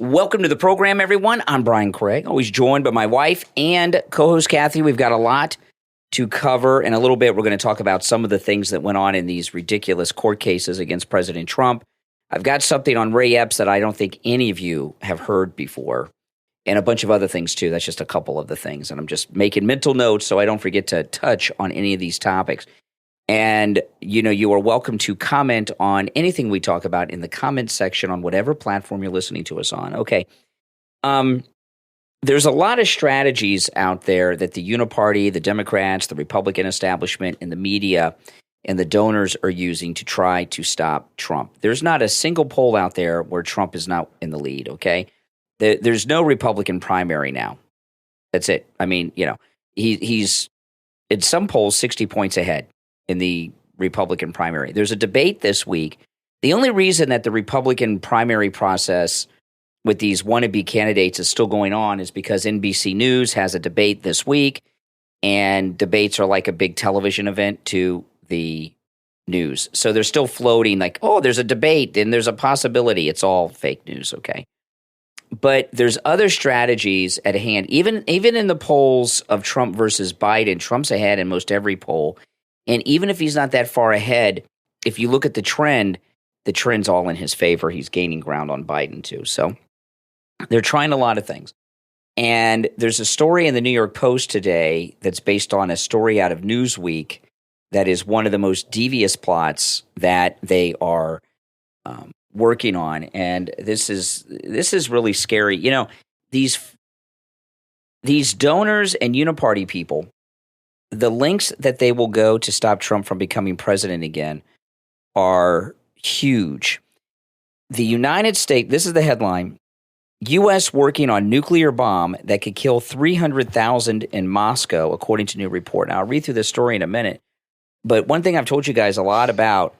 Welcome to the program, everyone. I'm Brian Craig, always joined by my wife and co-host Kathy. We've got a lot to cover. In a little bit, we're going to talk about some of the things that went on in these ridiculous court cases against President Trump. I've got something on Ray EPS that I don't think any of you have heard before, and a bunch of other things too. That's just a couple of the things, and I'm just making mental notes so I don't forget to touch on any of these topics. And, you are welcome to comment on anything we talk about in the comment section on whatever platform you're listening to us on. Okay. There's a lot of strategies out there that the Uniparty, the Democrats, the Republican establishment, and the media and the donors are using to try to stop Trump. There's not a single poll out there where Trump is not in the lead, okay? There's no Republican primary now. That's it. I mean, he's in some polls 60 points ahead in the Republican primary. There's a debate this week. The only reason that the Republican primary process with these wannabe candidates is still going on is because NBC News has a debate this week, and debates are like a big television event to the news. So they're still floating like, oh, there's a debate and there's a possibility. It's all fake news, okay? But there's other strategies at hand. Even in the polls of Trump versus Biden, Trump's ahead in most every poll. And even if he's not that far ahead, if you look at the trend's all in his favor. He's gaining ground on Biden too. So they're trying a lot of things. And there's a story in the New York Post today that's based on a story out of Newsweek that is one of the most devious plots that they are working on. And this is really scary. These donors and Uniparty people, the lengths that they will go to stop Trump from becoming president again are huge. The United States, this is the headline, U.S. working on nuclear bomb that could kill 300,000 in Moscow, according to new report. Now, I'll read through this story in a minute. But one thing I've told you guys a lot about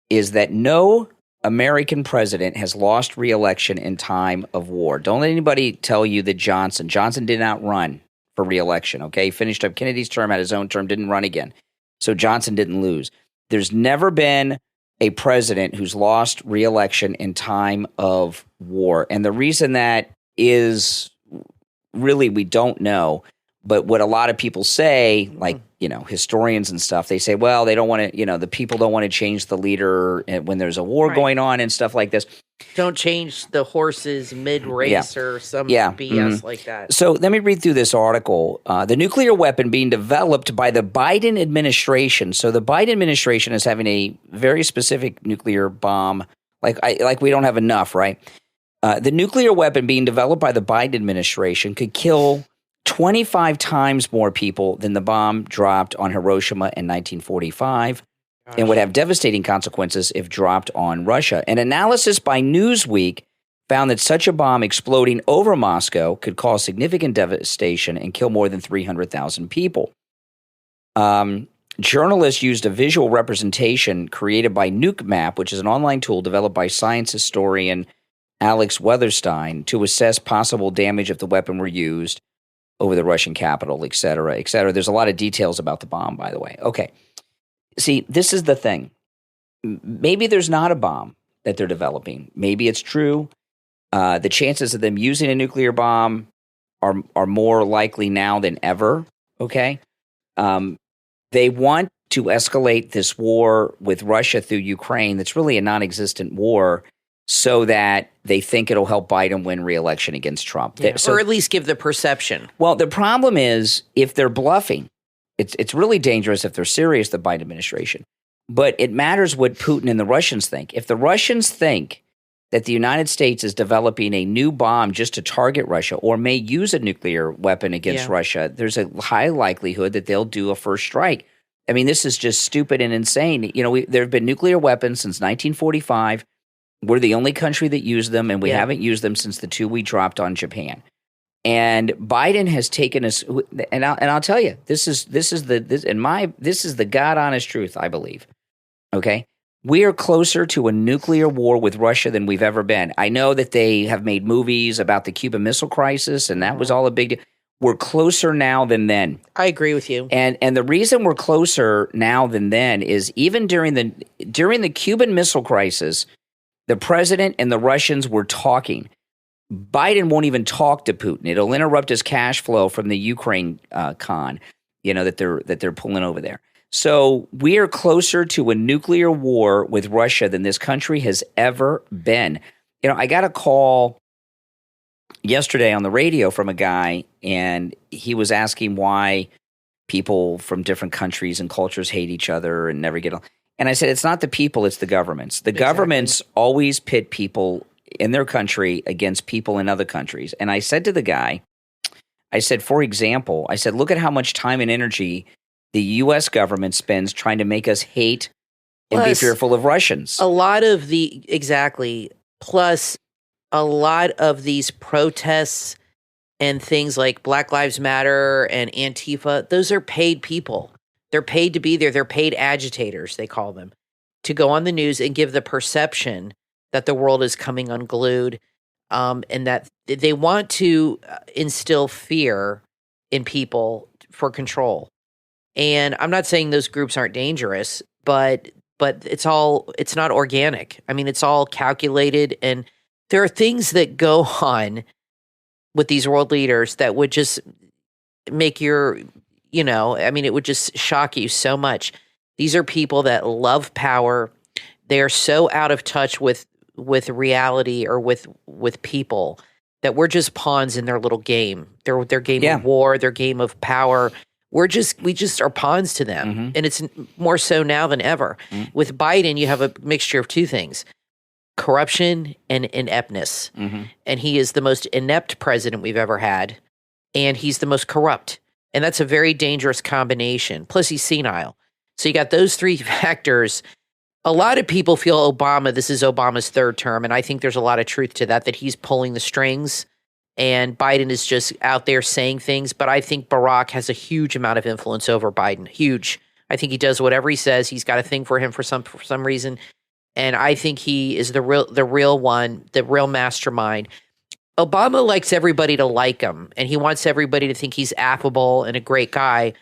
is that no American president has lost re-election in time of war. Don't let anybody tell you that Johnson did not run for re-election, okay? He finished up Kennedy's term, had his own term, didn't run again. So Johnson didn't lose. There's never been a president who's lost re-election in time of war. And the reason that is really we don't know. But what a lot of people say, like, historians and stuff, they say, well, they don't want to, the people don't want to change the leader when there's a war going on and stuff like this. Don't change the horses mid-race or some BS like that. So let me read through this article. The nuclear weapon being developed by the Biden administration. So the Biden administration is having a very specific nuclear bomb. Like we don't have enough, right? The nuclear weapon being developed by the Biden administration could kill 25 times more people than the bomb dropped on Hiroshima in 1945 and would have devastating consequences if dropped on Russia. An analysis by Newsweek found that such a bomb exploding over Moscow could cause significant devastation and kill more than 300,000 people. Journalists used a visual representation created by Nuke Map, which is an online tool developed by science historian Alex Weatherstein, to assess possible damage if the weapon were used over the Russian capital, et cetera, et cetera. There's a lot of details about the bomb, by the way. Okay. See, this is the thing. Maybe there's not a bomb that they're developing. Maybe it's true. The chances of them using a nuclear bomb are more likely now than ever, okay? They want to escalate this war with Russia through Ukraine that's really a non-existent war so that they think it'll help Biden win re-election against Trump. Or at least give the perception. Well, the problem is if they're bluffing, it's really dangerous if they're serious, the Biden administration. But it matters what Putin and the Russians think. If the Russians think that the United States is developing a new bomb just to target Russia or may use a nuclear weapon against Russia, there's a high likelihood that they'll do a first strike. I mean, this is just stupid and insane. There have been nuclear weapons since 1945. We're the only country that used them, and we haven't used them since the two we dropped on Japan. And Biden has taken us, and I'll tell you, this is the God honest truth, I believe. Okay, we are closer to a nuclear war with Russia than we've ever been. I know that they have made movies about the Cuban Missile Crisis, and that was all a big deal. We're closer now than then. I agree with you. And the reason we're closer now than then is even during the Cuban Missile Crisis, the president and the Russians were talking. Biden won't even talk to Putin. It'll interrupt his cash flow from the Ukraine con, that they're pulling over there. So we are closer to a nuclear war with Russia than this country has ever been. I got a call yesterday on the radio from a guy, and he was asking why people from different countries and cultures hate each other and never get along. And I said, it's not the people, it's the governments. The governments always pit people in their country against people in other countries. And I said to the guy, for example, look at how much time and energy the U.S. government spends trying to make us hate and be fearful of Russians. Plus, a lot of these protests and things like Black Lives Matter and Antifa, those are paid people. They're paid to be there. They're paid agitators, they call them, to go on the news and give the perception that the world is coming unglued, and that they want to instill fear in people for control. And I'm not saying those groups aren't dangerous, but it's not organic. I mean, it's all calculated, and there are things that go on with these world leaders that would just make it would just shock you so much. These are people that love power. They are so out of touch with reality or with people that we're just pawns in their little game. Their game of war, their game of power. We just are pawns to them. Mm-hmm. And it's more so now than ever. Mm-hmm. With Biden, you have a mixture of two things: corruption and ineptness. Mm-hmm. And he is the most inept president we've ever had, and he's the most corrupt. And that's a very dangerous combination. Plus, he's senile. So you got those three factors. A lot of people feel this is Obama's third term, and I think there's a lot of truth to that he's pulling the strings, and Biden is just out there saying things. But I think Barack has a huge amount of influence over Biden. Huge. I think he does whatever he says. He's got a thing for him for some reason. And I think he is the real one, the real mastermind. Obama likes everybody to like him, and he wants everybody to think he's affable and a great guy.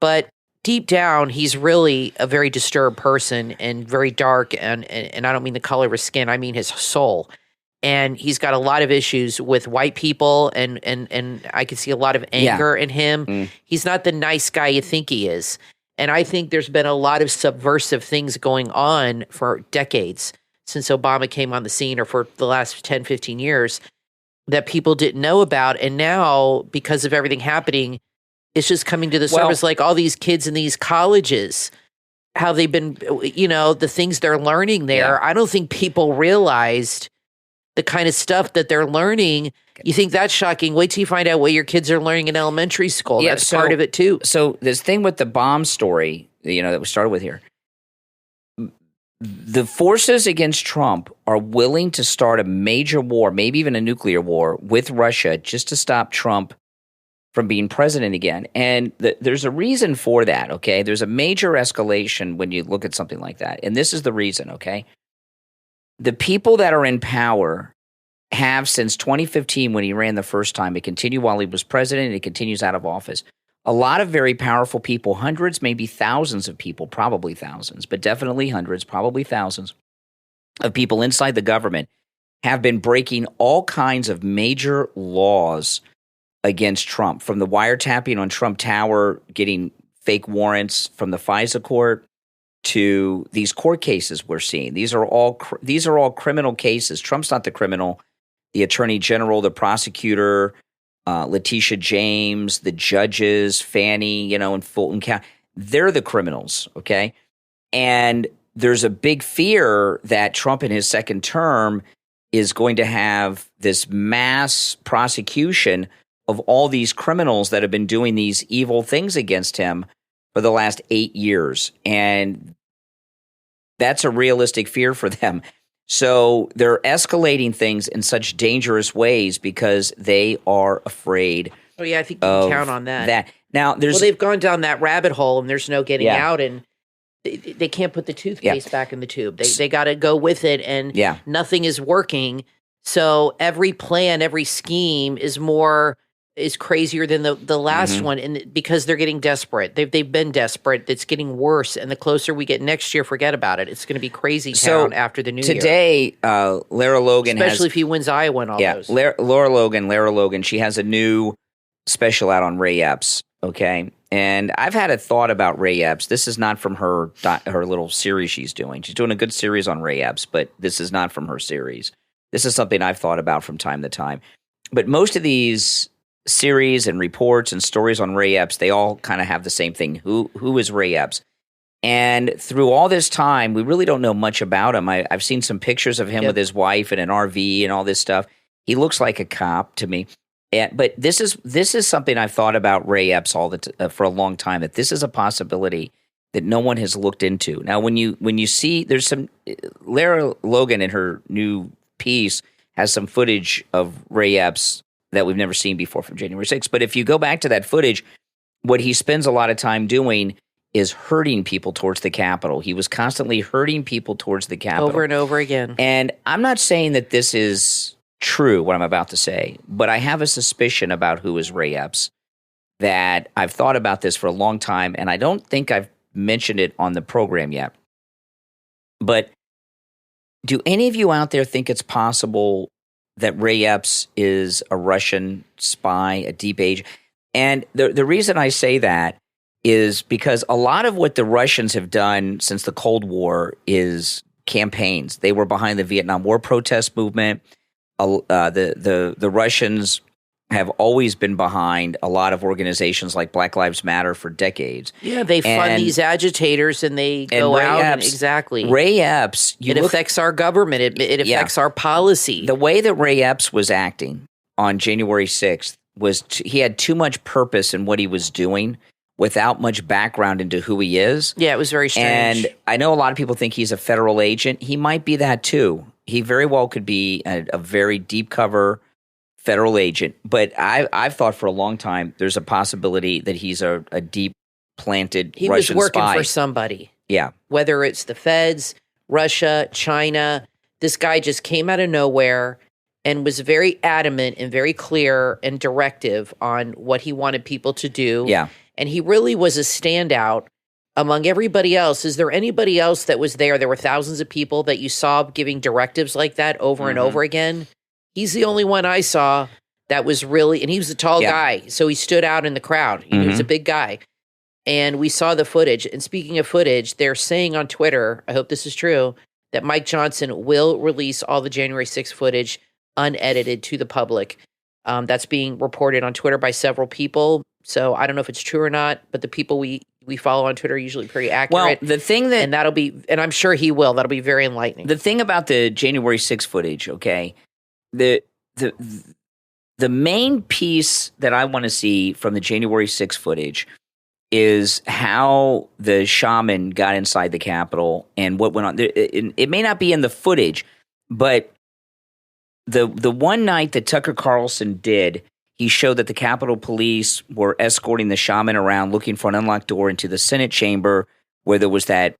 But deep down, he's really a very disturbed person and very dark. And I don't mean the color of his skin. I mean his soul. And he's got a lot of issues with white people, and I can see a lot of anger in him. Mm. He's not the nice guy you think he is. And I think there's been a lot of subversive things going on for decades since Obama came on the scene, or for the last 10, 15 years, that people didn't know about. And now, because of everything happening, it's just coming to the surface, like all these kids in these colleges, how they've been, the things they're learning there. Yeah. I don't think people realized the kind of stuff that they're learning. You think that's shocking. Wait till you find out what your kids are learning in elementary school. Yeah, that's part of it too. So this thing with the bomb story, that we started with here, the forces against Trump are willing to start a major war, maybe even a nuclear war with Russia, just to stop Trump from being president again. And there's a reason for that, okay? There's a major escalation when you look at something like that. And this is the reason, okay? The people that are in power have, since 2015 when he ran the first time, it continued while he was president, and it continues out of office. A lot of very powerful people, hundreds, maybe thousands of people, probably thousands, but definitely hundreds, probably thousands of people inside the government have been breaking all kinds of major laws against Trump, from the wiretapping on Trump Tower, getting fake warrants from the FISA court, to these court cases we're seeing. These are all criminal cases. Trump's not the criminal. The attorney general, the prosecutor, Letitia James, the judges, Fannie, in Fulton County, they're the criminals, okay? And there's a big fear that Trump in his second term is going to have this mass prosecution of all these criminals that have been doing these evil things against him for the last 8 years. And that's a realistic fear for them. So they're escalating things in such dangerous ways because they are afraid. Oh, yeah, I think you can count on that. Now, they've gone down that rabbit hole, and there's no getting out, and they can't put the toothpaste back in the tube. They got to go with it, and nothing is working. So every plan, every scheme is more is crazier than the last one, and because they're getting desperate. They've been desperate. It's getting worse, and the closer we get next year, forget about it. It's going to be crazy town after the new year. Today, Lara Logan especially if he wins Iowa and all those. Lara Logan, she has a new special out on Ray EPS, okay? And I've had a thought about Ray EPS. This is not from her little series she's doing. She's doing a good series on Ray EPS, but this is not from her series. This is something I've thought about from time to time. But most of these series and reports and stories on Ray EPS, they all kind of have the same thing. Who is Ray EPS? And through all this time, we really don't know much about him. I've seen some pictures of him with his wife in an RV and all this stuff. He looks like a cop to me. But this is something I've thought about Ray EPS for a long time, that this is a possibility that no one has looked into. Now, when you see, there's some Lara Logan in her new piece has some footage of Ray EPS that we've never seen before from January 6th. But if you go back to that footage, what he spends a lot of time doing is herding people towards the Capitol. He was constantly herding people towards the Capitol. Over and over again. And I'm not saying that this is true, what I'm about to say, but I have a suspicion about who is Ray EPS, that I've thought about this for a long time, and I don't think I've mentioned it on the program yet. But do any of you out there think it's possible that Ray EPS is a Russian spy, a deep agent? And the reason I say that is because a lot of what the Russians have done since the Cold War is campaigns. They were behind the Vietnam War protest movement. The Russians have always been behind a lot of organizations like Black Lives Matter for decades. Yeah, they fund these agitators and they go out and exactly. Ray EPS, it affects our government. It affects our policy. The way that Ray EPS was acting on January 6th was he had too much purpose in what he was doing without much background into who he is. Yeah, it was very strange. And I know a lot of people think he's a federal agent. He might be that too. He very well could be a very deep cover federal agent. But I've thought for a long time there's a possibility that he's a deep planted Russian spy. He was working for somebody. Yeah. Whether it's the feds, Russia, China, this guy just came out of nowhere and was very adamant and very clear and directive on what he wanted people to do. Yeah. And he really was a standout among everybody else. Is there anybody else that was there? There were thousands of people that you saw giving directives like that over and over again. He's the only one I saw that was really, and he was a tall guy, so he stood out in the crowd. He was a big guy. And we saw the footage. And speaking of footage, they're saying on Twitter, I hope this is true, that Mike Johnson will release all the January 6th footage unedited to the public. That's being reported on Twitter by several people. So I don't know if it's true or not, but the people we follow on Twitter are usually pretty accurate. Well, the thing that... And I'm sure he will. That'll be very enlightening. The thing about the January 6th footage, okay, the main piece that I want to see from the January 6th footage is how the shaman got inside the Capitol and what went on. It may not be in the footage, but the one night that Tucker Carlson did, he showed that the Capitol Police were escorting the shaman around looking for an unlocked door into the Senate chamber where there was that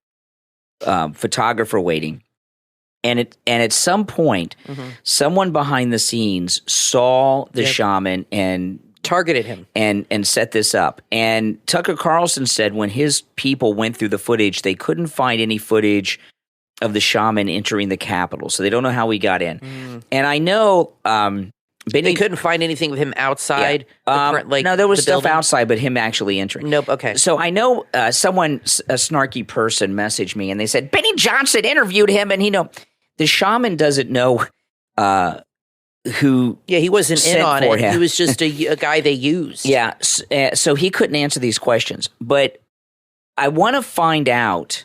photographer waiting. And at some point, someone behind the scenes saw the shaman and targeted him and set this up. And Tucker Carlson said when his people went through the footage, they couldn't find any footage of the shaman entering the Capitol. So they don't know how he got in. And I know they couldn't find anything with him outside. No, there was stuff outside, but him actually entering. Nope. Okay. So I know a snarky person messaged me and they said Benny Johnson interviewed him, and the shaman doesn't know who. Yeah, he wasn't in on it. Him. He was just a guy they used. Yeah, so he couldn't answer these questions. But I want to find out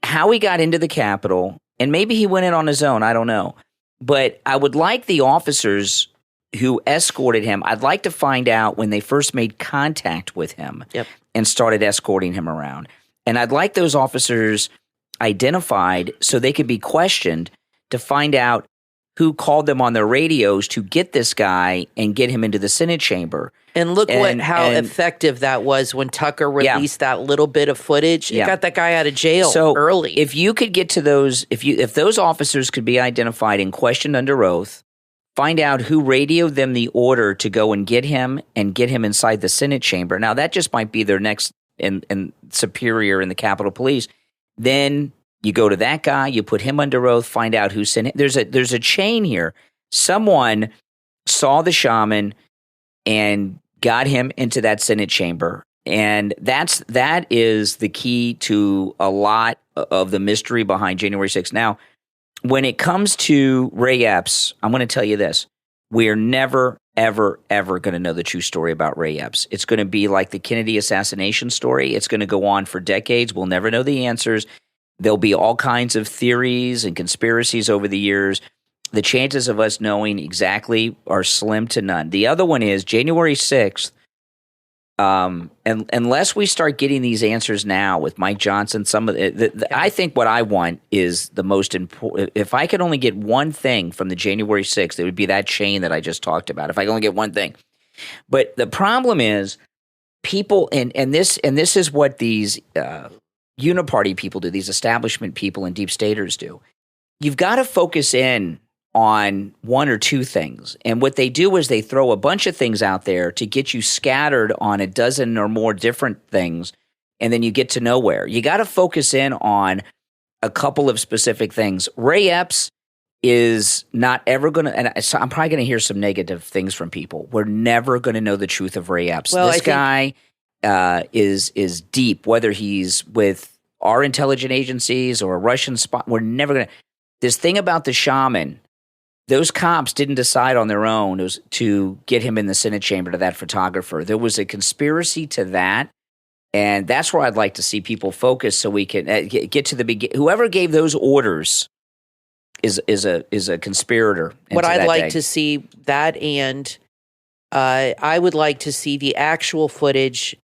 how he got into the Capitol, and maybe he went in on his own. I don't know. But I would like the officers who escorted him, I'd like to find out when they first made contact with him and started escorting him around. And I'd like those officers identified so they could be questioned to find out who called them on their radios to get this guy and get him into the Senate chamber. And look how effective that was when Tucker released that little bit of footage. It got that guy out of jail early. If you could get to those, if those officers could be identified and questioned under oath, find out who radioed them the order to go and get him inside the Senate chamber. Now, that just might be their next and superior in the Capitol Police. Then you go to that guy, you put him under oath, find out who sent it. There's a chain here. Someone saw the shaman and got him into that Senate chamber. And that is the key to a lot of the mystery behind January 6th. Now, when it comes to Ray Epps, I'm going to tell you this. We're never, ever, ever going to know the true story about Ray Epps. It's going to be like the Kennedy assassination story. It's going to go on for decades. We'll never know the answers. There'll be all kinds of theories and conspiracies over the years. The chances of us knowing exactly are slim to none. The other one is January 6th. And unless we start getting these answers now with Mike Johnson, some of I think what I want is the most important. If I could only get one thing from the January 6th, it would be that chain that I just talked about. If I could only get one thing, but the problem is people, and this is what these uniparty people do, these establishment people and deep staters do. You've got to focus in on one or two things. And what they do is they throw a bunch of things out there to get you scattered on a dozen or more different things, and then you get to nowhere. You got to focus in on a couple of specific things. Ray Epps is not ever going to, and I'm probably going to hear some negative things from people. We're never going to know the truth of Ray Epps. Well, this guy is deep, whether he's with our intelligence agencies or a Russian spy. We're never going to. This thing about the shaman, those cops didn't decide on their own to get him in the Senate chamber to that photographer. There was a conspiracy to that, and that's where I'd like to see people focus so we can get to the beginning. Whoever gave those orders is a conspirator. What I'd like to see that, and I would like to see the actual footage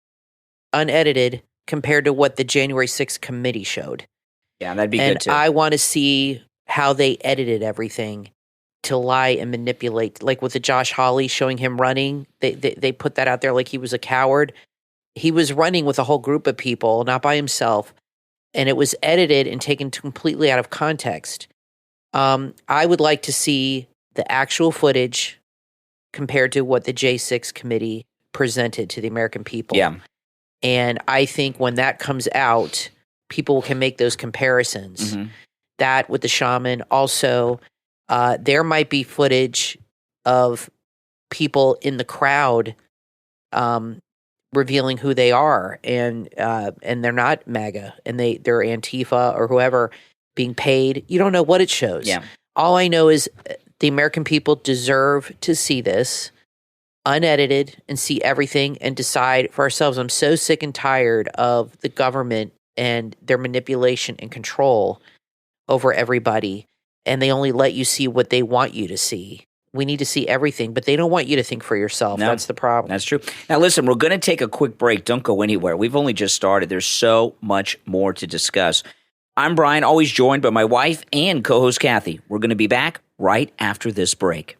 unedited compared to what the January 6th committee showed. Yeah, that'd be good too. And I want to see how they edited everything to lie and manipulate, like with the Josh Hawley showing him running. They put that out there like he was a coward. He was running with a whole group of people, not by himself, and it was edited and taken completely out of context. I would like to see the actual footage compared to what the J6 committee presented to the American people. Yeah. And I think when that comes out, people can make those comparisons. Mm-hmm. That with the shaman also. There might be footage of people in the crowd revealing who they are, and they're not MAGA, and they're Antifa or whoever being paid. You don't know what it shows. Yeah. All I know is the American people deserve to see this unedited and see everything and decide for ourselves. I'm so sick and tired of the government and their manipulation and control over everybody. And they only let you see what they want you to see. We need to see everything, but they don't want you to think for yourself. No, that's the problem. That's true. Now, listen, we're going to take a quick break. Don't go anywhere. We've only just started. There's so much more to discuss. I'm Brian, always joined by my wife and co-host Kathy. We're going to be back right after this break.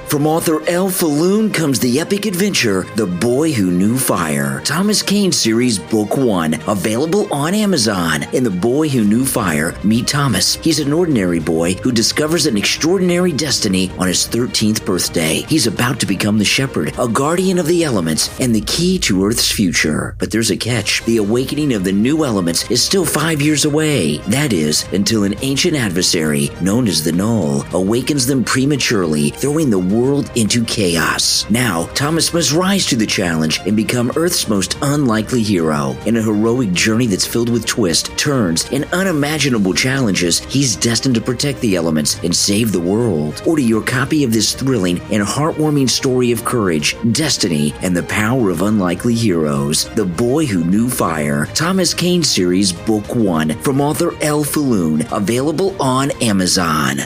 From author L. Falloon comes the epic adventure, The Boy Who Knew Fire. Thomas Kane Series Book 1, available on Amazon. In The Boy Who Knew Fire, meet Thomas. He's an ordinary boy who discovers an extraordinary destiny on his 13th birthday. He's about to become the shepherd, a guardian of the elements, and the key to Earth's future. But there's a catch. The awakening of the new elements is still 5 years away. That is, until an ancient adversary, known as the Null, awakens them prematurely, throwing the world into chaos. Now, Thomas must rise to the challenge and become Earth's most unlikely hero. In a heroic journey that's filled with twists, turns, and unimaginable challenges, he's destined to protect the elements and save the world. Order your copy of this thrilling and heartwarming story of courage, destiny, and the power of unlikely heroes. The Boy Who Knew Fire, Thomas Kane Series Book 1, from author L. Falloon, available on Amazon.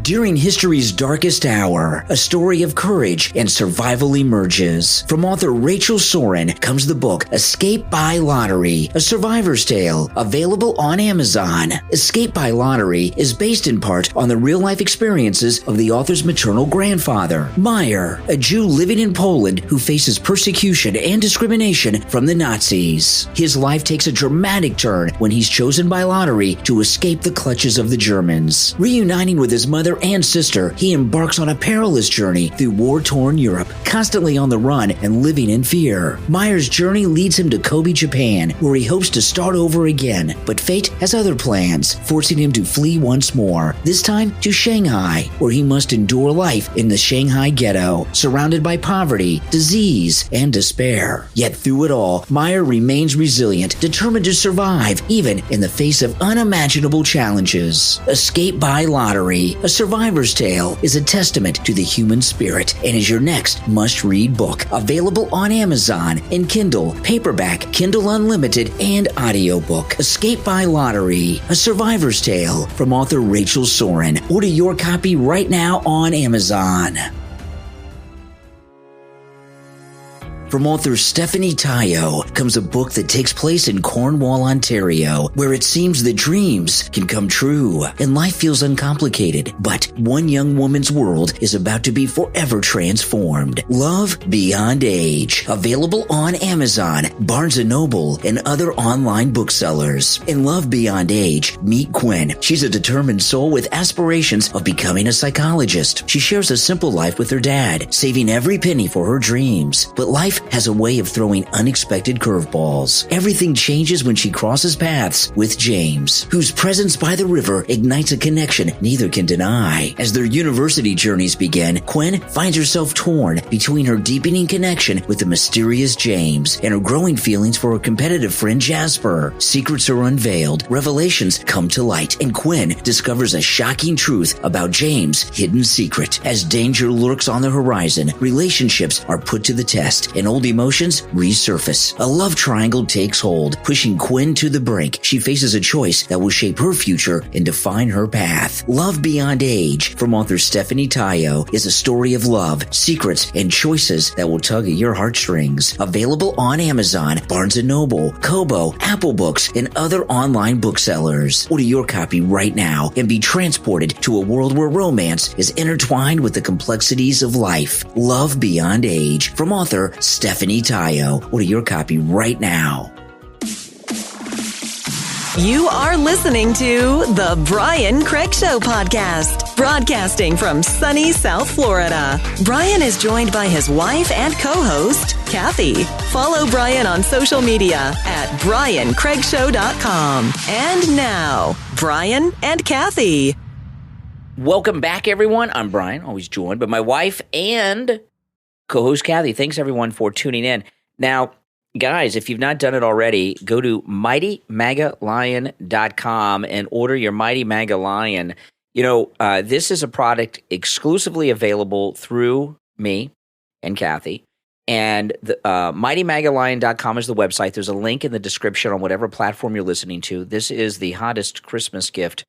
During history's darkest hour, a story of courage and survival emerges. From author Rachel Soren comes the book Escape by Lottery, a survivor's tale, available on Amazon. Escape by Lottery is based in part on the real-life experiences of the author's maternal grandfather, Meyer, a Jew living in Poland who faces persecution and discrimination from the Nazis. His life takes a dramatic turn when he's chosen by lottery to escape the clutches of the Germans. Reuniting with his mother brother and sister, he embarks on a perilous journey through war-torn Europe, constantly on the run and living in fear. Meyer's journey leads him to Kobe, Japan, where he hopes to start over again, but fate has other plans, forcing him to flee once more, this time to Shanghai, where he must endure life in the Shanghai ghetto, surrounded by poverty, disease, and despair. Yet through it all, Meyer remains resilient, determined to survive, even in the face of unimaginable challenges. Escape by Lottery, A Survivor's Tale, is a testament to the human spirit and is your next must-read book. Available on Amazon in Kindle, paperback, Kindle Unlimited, and audiobook. Escape by Lottery, A Survivor's Tale, from author Rachel Soren. Order your copy right now on Amazon. From author Stephanie Tayo comes a book that takes place in Cornwall, Ontario, where it seems that dreams can come true and life feels uncomplicated. But one young woman's world is about to be forever transformed. Love Beyond Age. Available on Amazon, Barnes & Noble, and other online booksellers. In Love Beyond Age, meet Quinn. She's a determined soul with aspirations of becoming a psychologist. She shares a simple life with her dad, saving every penny for her dreams. But life has a way of throwing unexpected curveballs. Everything changes when she crosses paths with James, whose presence by the river ignites a connection neither can deny. As their university journeys begin, Quinn finds herself torn between her deepening connection with the mysterious James and her growing feelings for her competitive friend Jasper. Secrets are unveiled, revelations come to light, and Quinn discovers a shocking truth about James' hidden secret. As danger lurks on the horizon, relationships are put to the test, and old emotions resurface. A love triangle takes hold, pushing Quinn to the brink. She faces a choice that will shape her future and define her path. Love Beyond Age, from author Stephanie Tayo, is a story of love, secrets, and choices that will tug at your heartstrings. Available on Amazon, Barnes & Noble, Kobo, Apple Books, and other online booksellers. Order your copy right now and be transported to a world where romance is intertwined with the complexities of life. Love Beyond Age, from author Stephanie Tayo. Order your copy right now. You are listening to The Brian Craig Show podcast, broadcasting from sunny South Florida. Brian is joined by his wife and co-host, Kathy. Follow Brian on social media at BrianCraigShow.com. And now, Brian and Kathy. Welcome back, everyone. I'm Brian, always joined by my wife and co-host Kathy. Thanks, everyone, for tuning in. Now, guys, if you've not done it already, go to MightyMagaLion.com and order your Mighty Maga Lion. You know, this is a product exclusively available through me and Kathy. And the MightyMagaLion.com is the website. There's a link in the description on whatever platform you're listening to. This is the hottest Christmas gift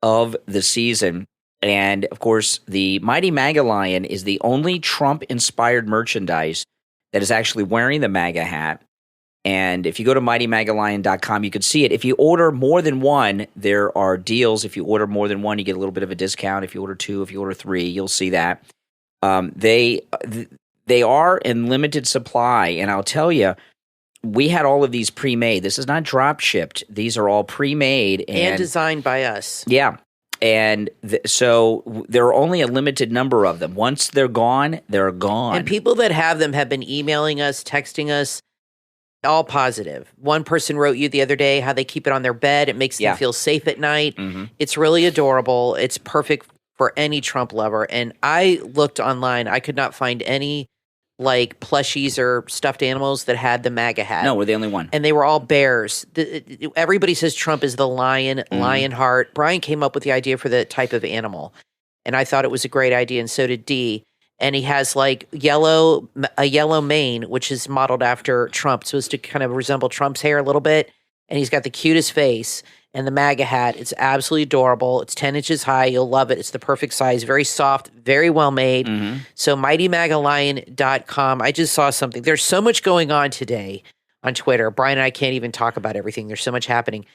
of the season. And, of course, the Mighty Maga Lion is the only Trump-inspired merchandise that is actually wearing the MAGA hat. And if you go to MightyMagaLion.com, you can see it. If you order more than one, there are deals. If you order more than one, you get a little bit of a discount. If you order two, if you order three, you'll see that. They are in limited supply. And I'll tell you, we had all of these pre-made. This is not drop-shipped. These are all pre-made. And designed by us. Yeah. And so there are only a limited number of them. Once they're gone, they're gone. And people that have them have been emailing us, texting us, all positive. One person wrote you the other day how they keep it on their bed. It makes them feel safe at night. Mm-hmm. It's really adorable. It's perfect for any Trump lover. And I looked online. I could not find any like plushies or stuffed animals that had the MAGA hat. No, we're the only one. And they were all bears. Everybody says Trump is the lion, Lionheart. Brian came up with the idea for the type of animal. And I thought it was a great idea, and so did Dee. And he has like a yellow mane, which is modeled after Trump. It's supposed to kind of resemble Trump's hair a little bit. And he's got the cutest face. And the MAGA hat, it's absolutely adorable. It's 10 inches high. You'll love it. It's the perfect size. Very soft, very well made. Mm-hmm. So MightyMagaLion.com. I just saw something. There's so much going on today on Twitter. Brian and I can't even talk about everything. There's so much happening.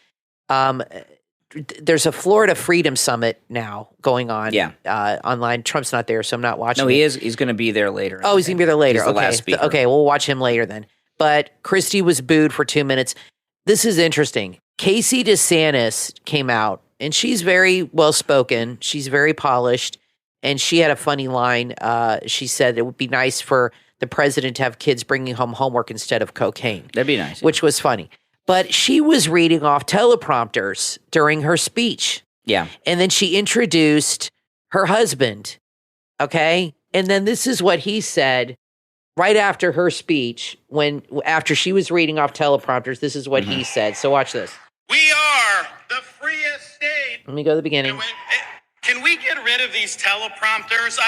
There's a Florida Freedom Summit now going on online. Trump's not there, so I'm not watching. No, he is. He's going to be there later. Oh, he's going to be there later. He's the last speaker. Okay, we'll watch him later then. But Christie was booed for 2 minutes. This is interesting. Casey DeSantis came out And she's very well spoken. She's very polished. And she had a funny line. She said it would be nice for the president to have kids bringing home homework instead of cocaine. That'd be nice. Which was funny. But she was reading off teleprompters during her speech. Yeah. And then she introduced her husband. Okay. And then this is what he said right after her speech, after she was reading off teleprompters. This is what he said. So watch this. We are the freest state. Let me go to the beginning. Can we get rid of these teleprompters?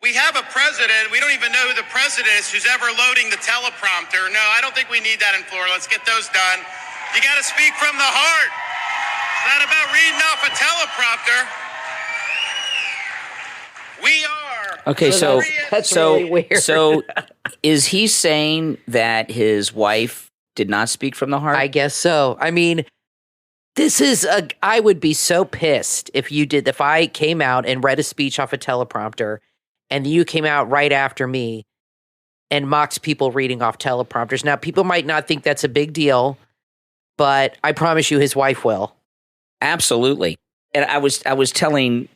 We have a president. We don't even know who the president is who's ever loading the teleprompter. No, I don't think we need that in Florida. Let's get those done. You got to speak from the heart. It's not about reading off a teleprompter. We are. Okay, so that's really weird. So is he saying that his wife did not speak from the heart? I guess so. I mean, I would be so pissed if I came out and read a speech off a teleprompter and you came out right after me and mocked people reading off teleprompters. Now, people might not think that's a big deal, but I promise you his wife will. Absolutely. And I was telling,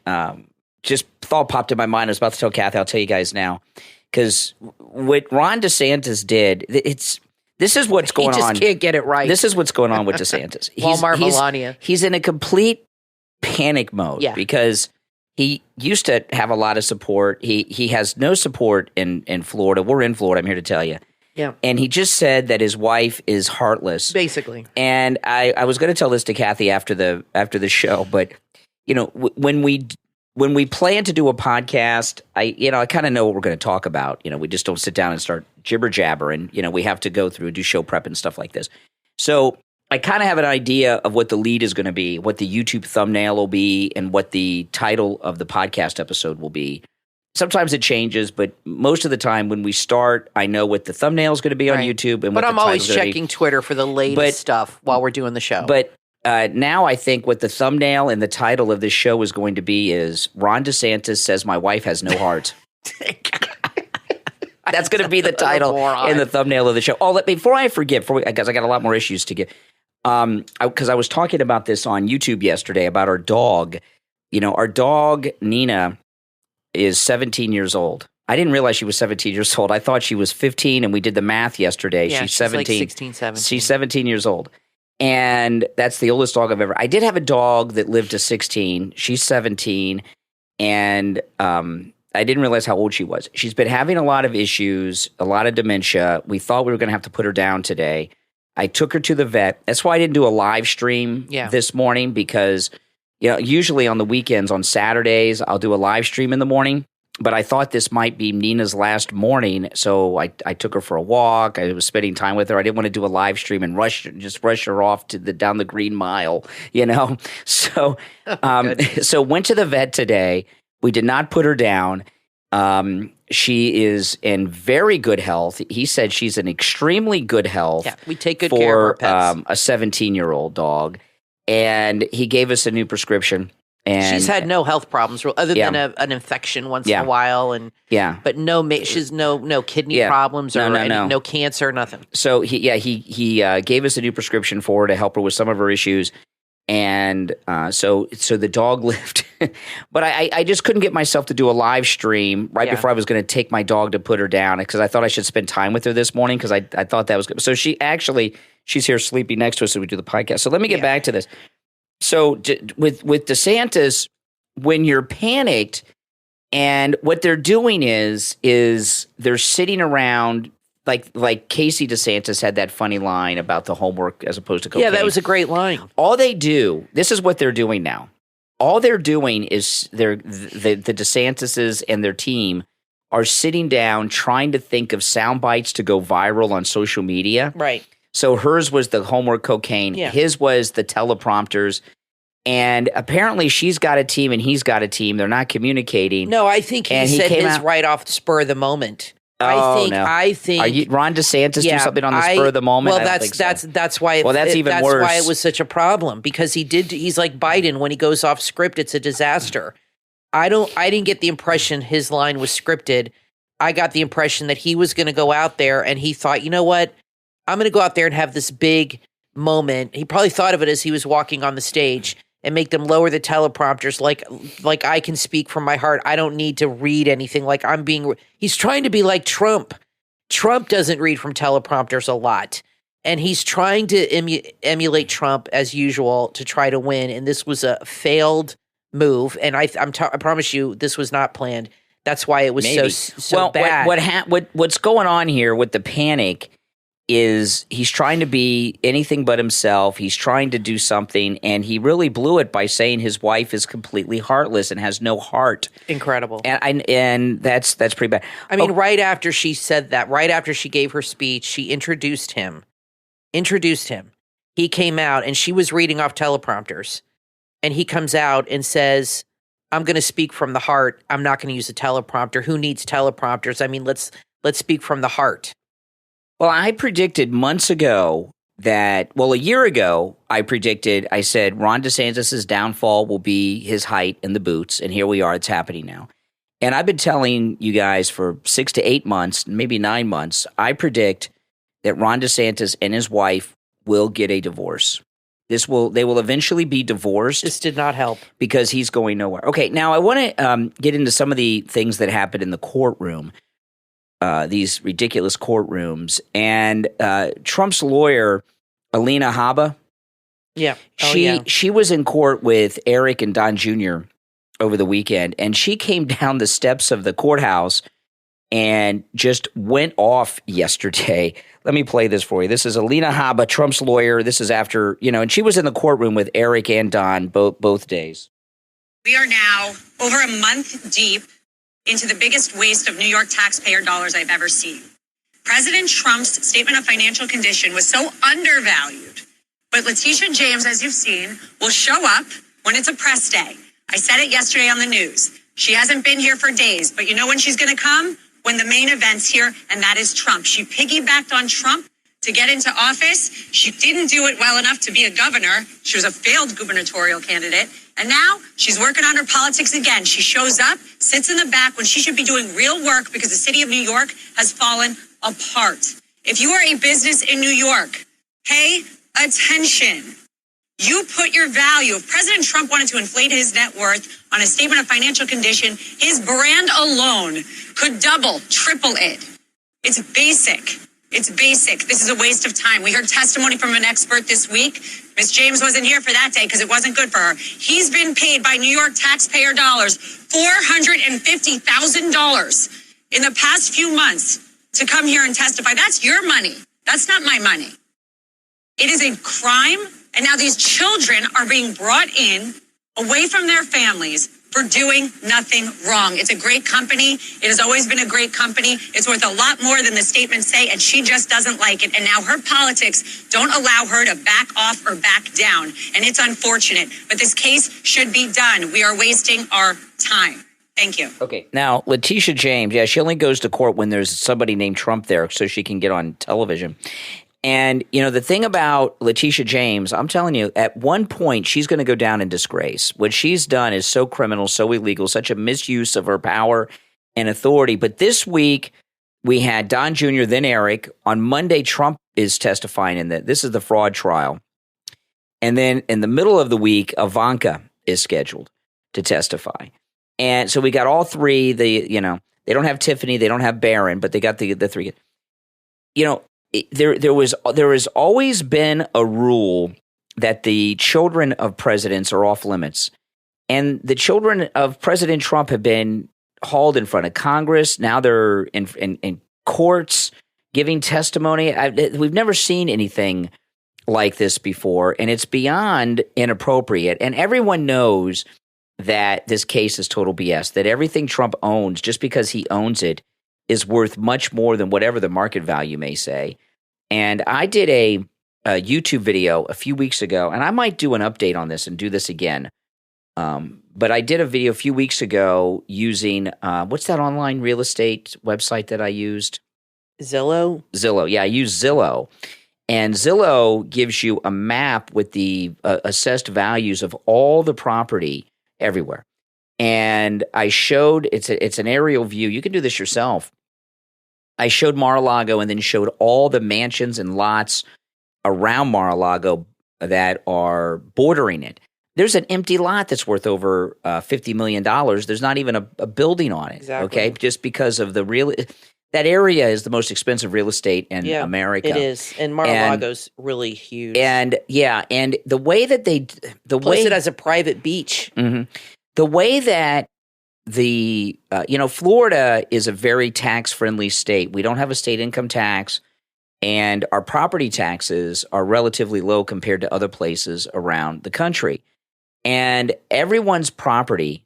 just thought popped in my mind. I was about to tell Kathy, I'll tell you guys now. Because what Ron DeSantis did, this is what's going on. He just can't get it right. This is what's going on with DeSantis. Melania. He's in a complete panic mode because he used to have a lot of support. He has no support in Florida. We're in Florida, I'm here to tell you. Yeah. And he just said that his wife is heartless. Basically. And I was going to tell this to Kathy after the show, but when we plan to do a podcast, I kind of know what we're going to talk about. We just don't sit down and start jibber jabbering. We have to go through and do show prep and stuff like this. So I kind of have an idea of what the lead is going to be, what the YouTube thumbnail will be, and what the title of the podcast episode will be. Sometimes it changes, but most of the time when we start, I know what the thumbnail is going to be on YouTube. And but I'm always checking Twitter for the latest stuff while we're doing the show. But now I think what the thumbnail and the title of this show is going to be is Ron DeSantis says my wife has no heart. That's going to be the title and the thumbnail of the show. Oh, before I forget, because I got a lot more issues to get. Because I was talking about this on YouTube yesterday about our dog. Our dog, Nina, is 17 years old. I didn't realize she was 17 years old. I thought she was 15, and we did the math yesterday. Yeah, she's 17. Like 16, 17. She's 17 years old. And that's the oldest dog I've ever. I did have a dog that lived to 16. She's 17. And I didn't realize how old she was. She's been having a lot of issues, a lot of dementia. We thought we were going to have to put her down today. I took her to the vet. That's why I didn't do a live stream this morning because, usually on the weekends, on Saturdays, I'll do a live stream in the morning. But I thought this might be Nina's last morning, so I took her for a walk. I was spending time with her. I didn't want to do a live stream and rush her off to down the Green Mile, So, so went to the vet today. We did not put her down. She is in very good health. He said she's in extremely good health. Yeah, we take good care of our pets. A 17-year-old dog, and he gave us a new prescription. And she's had no health problems other than an infection once in a while, but she's no kidney problems or no cancer, nothing. So he gave us a new prescription for her to help her with some of her issues, and so the dog lived. But I just couldn't get myself to do a live stream right before I was going to take my dog to put her down because I thought I should spend time with her this morning because I thought that was good. So she's here sleeping next to us as we do the podcast. So let me get back to this. So with DeSantis, when you're panicked, and what they're doing is they're sitting around like Casey DeSantis had that funny line about the homework as opposed to cocaine. Yeah, that was a great line. All they do, this is what they're doing now. All they're doing is the DeSantises and their team are sitting down trying to think of sound bites to go viral on social media. Right. So hers was the homework cocaine. Yeah. His was the teleprompters. And apparently she's got a team and he's got a team. They're not communicating. No, I think he said his right off the spur of the moment. I think. Are you Ron DeSantis do something on the spur of the moment? Well, that's why. That's even worse. That's why it was such a problem because he's like Biden when he goes off script. It's a disaster. I didn't get the impression his line was scripted. I got the impression that he was going to go out there and he thought, you know what? I'm going to go out there and have this big moment. He probably thought of it as he was walking on the stage. and make them lower the teleprompters like I can speak from my heart. I don't need to read anything like I'm being he's trying to be like Trump. Trump doesn't read from teleprompters a lot. And he's trying to emulate Trump as usual to try to win. And this was a failed move. And I promise you, this was not planned. That's why it was so bad. What's going on here with the panic is he's trying to be anything but himself. He's trying to do something, and he really blew it by saying his wife is completely heartless and has no heart. Incredible. And that's pretty bad. I mean, right after she said that, right after she gave her speech, she introduced him. He came out, and she was reading off teleprompters. And he comes out and says, I'm going to speak from the heart. I'm not going to use a teleprompter. Who needs teleprompters? I mean, let's speak from the heart. Well, I predicted months ago a year ago, I said Ron DeSantis' downfall will be his height and the boots. And here we are. It's happening now. And I've been telling you guys for 6 to 8 months, maybe 9 months, I predict that Ron DeSantis and his wife will get a divorce. They will eventually be divorced. This did not help. Because he's going nowhere. Okay, now I want to get into some of the things that happened in the courtroom, these ridiculous courtrooms. And Trump's lawyer, Alina Habba, she was in court with Eric and Don Jr. over the weekend, and she came down the steps of the courthouse and just went off yesterday. Let me play this for you. This is Alina Habba, Trump's lawyer. This is after, and she was in the courtroom with Eric and Don both days. We are now over a month deep into the biggest waste of New York taxpayer dollars I've ever seen. President Trump's statement of financial condition was so undervalued. But Letitia James, as you've seen, will show up when it's a press day. I said it yesterday on the news. She hasn't been here for days, but you know when she's going to come? When the main event's here, and that is Trump. She piggybacked on Trump to get into office. She didn't do it well enough to be a governor. She was a failed gubernatorial candidate. And now she's working on her politics again. She shows up, sits in the back when she should be doing real work because the city of New York has fallen apart. If you are a business in New York, pay attention. You put your value. If President Trump wanted to inflate his net worth on a statement of financial condition, his brand alone could double, triple it. It's basic. It's basic. This is a waste of time. We heard testimony from an expert this week. Ms. James wasn't here for that day because it wasn't good for her. He's been paid by New York taxpayer dollars $450,000 in the past few months to come here and testify. That's your money. That's not my money. It is a crime. And now these children are being brought in away from their families for doing nothing wrong. It's a great company. It has always been a great company. It's worth a lot more than the statements say, and she just doesn't like it. And now her politics don't allow her to back off or back down. And it's unfortunate. But this case should be done. We are wasting our time. Thank you. Okay. Now, Letitia James, she only goes to court when there's somebody named Trump there so she can get on television. And, the thing about Letitia James, I'm telling you, at one point, she's going to go down in disgrace. What she's done is so criminal, so illegal, such a misuse of her power and authority. But this week, we had Don Jr., then Eric. On Monday, Trump is testifying in that. This is the fraud trial. And then in the middle of the week, Ivanka is scheduled to testify. And so we got all three. They don't have Tiffany, they don't have Barron, but they got the three. There has always been a rule that the children of presidents are off limits. And the children of President Trump have been hauled in front of Congress. Now they're in courts giving testimony. We've never seen anything like this before, and it's beyond inappropriate. And everyone knows that this case is total BS, that everything Trump owns, just because he owns it, is worth much more than whatever the market value may say. And I did a YouTube video a few weeks ago, and I might do an update on this and do this again. But I did a video a few weeks ago using, what's that online real estate website that I used? Zillow? Zillow. Yeah, I used Zillow. And Zillow gives you a map with the assessed values of all the property everywhere. And I showed, it's an aerial view. You can do this yourself. I showed Mar-a-Lago and then showed all the mansions and lots around Mar-a-Lago that are bordering it. There's an empty lot that's worth over $50 million. There's not even a building on it. Exactly. Okay, just because of that area is the most expensive real estate in America. It is, and Mar-a-Lago's really huge. And the way that it has a private beach. Mm-hmm. The way that Florida is a very tax-friendly state. We don't have a state income tax, and our property taxes are relatively low compared to other places around the country. And everyone's property